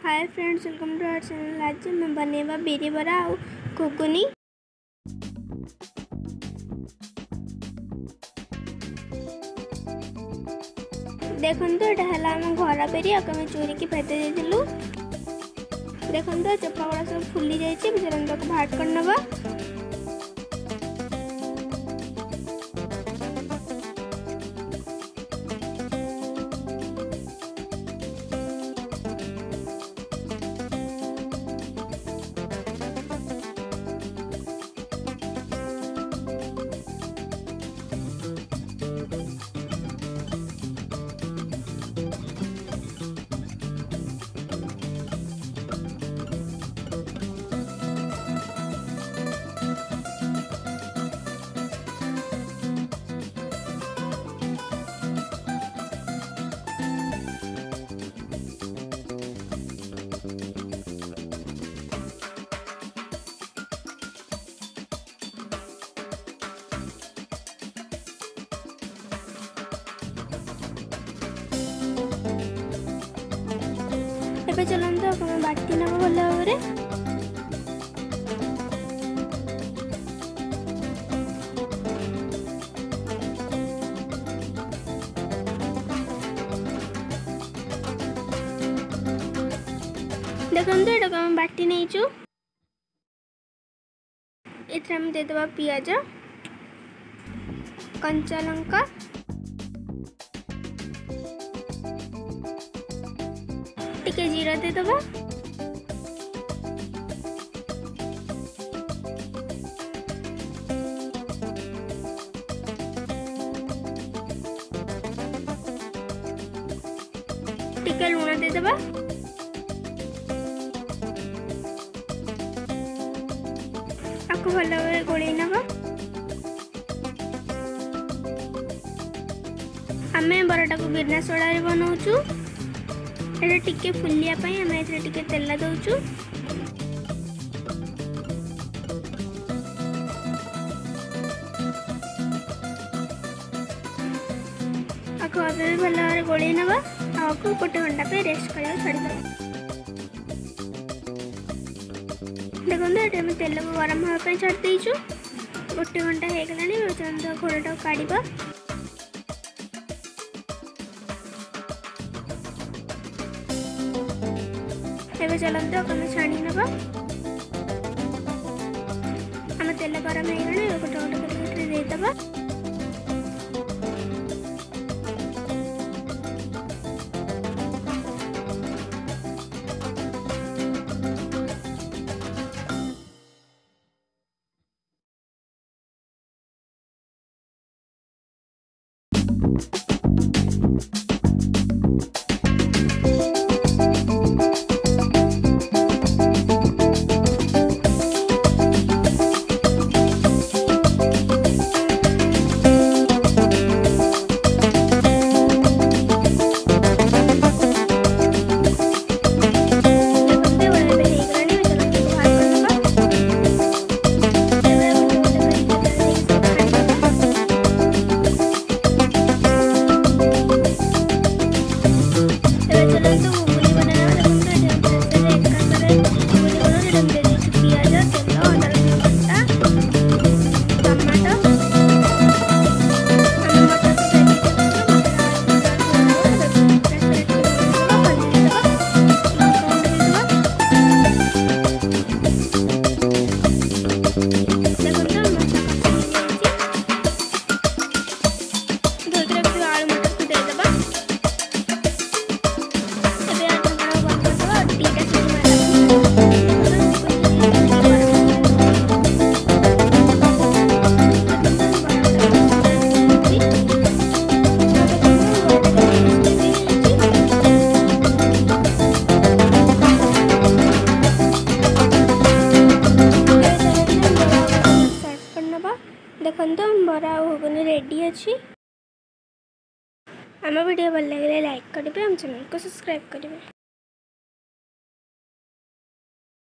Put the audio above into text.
Hi friends, welcome to our channel. आज मैं बनेवा बिरी बरा और घुगुनी। देखो तो ये आम घर बिरी आम चोरी की भेदे देलु। देखो तो चोपा गुड़ा सब फुली जाइए, बाहर कर नवा। ଏବେ ଚଲନ୍ତୁ ଆପଣ ବାଟି ନେବା ଭଲ ଭାବରେ। ଦେଖନ୍ତୁ ଏଟାକୁ ଆମେ ବାଟି ନେଇଛୁ। ଏଥିରେ ଆମେ ଦେଇଦେବା ପିଆଜ, କଞ୍ଚା ଲଙ୍କା, टिके जीरा दे दबा। टिके लूण दे दबा। आपको भल भाव गोल नवा। आमे बराटा को बिना सोडा बनाऊचु। ये टिके फुलिया पाई हमें इसे टिके तेल दउचु। आको अबे भल भाव गोले नवा। आको गोटे घंटा पे रेस्ट कर छाड़ी दबा। देखो ये हम तेल को गरम होगा छाड़ देचु। गोटे घंटा हो गलानी। घोड़ाटा काढ़ा। ଏବେ ଚଲନ୍ତୁ ଆମେ ଛାଣି ନେବା। ଆମ ତେଲ ଗରମ ହେଇଗଲେ ଗୋଟେ ଗୋଟେ କରିକି ଦେଇଦେବା। देखो बरा घुगुनी रेडी अच्छी। आम वीडियो भल लगे लाइक करेंगे, आम चैनल को सब्सक्राइब करेंगे।